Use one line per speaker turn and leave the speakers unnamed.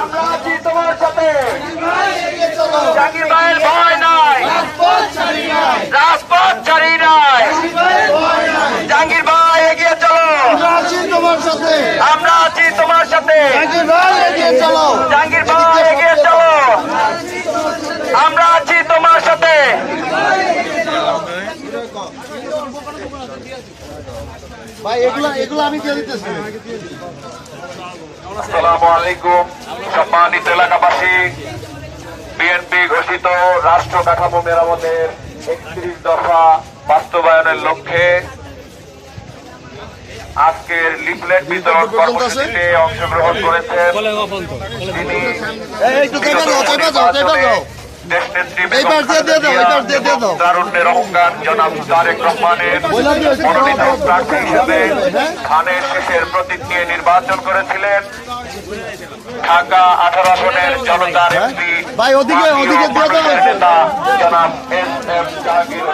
আমরা আছি তোমার সাথে। জাকির ভাইয়ের ভয় নাই, রাজপথ ছাড়ি নাই। জাহাঙ্গীর ভাই এগিয়ে চলো,
আমরা আছি তোমার সাথে।
আমরা আছি তোমার সাথে।
জাহাঙ্গীর ভাই এগিয়ে চলো,
জাহাঙ্গীর ভাই এগিয়ে চলো, আমরা আছি তোমার সাথে।
ভাই এগুলো আমি দিয়ে দিতেছি।
আসসালামু আলাইকুম সম্মানিত এলাকাবাসী। বিএনপি ঘোষিত রাষ্ট্র কাঠামো মেরামতের 31 দফা বাস্তবায়নের লক্ষ্যে আজকের লিফলেট বিতরণ কর্মসূচিতে অংশগ্রহণ করেছেন তিনি দেশনেত্রী তারুণ্যের অহংকার জনাব তারেক রহমানের মনোনীত প্রার্থী হিসেবে ধানের শেষের প্রতীক নিয়ে নির্বাচন করেছিলেন। ঢাকা 18 আসনের জনতার এমপি
ভাই ওদিকে দিয়ে দাও।
নেতা জনাব এস এম জাহাঙ্গীর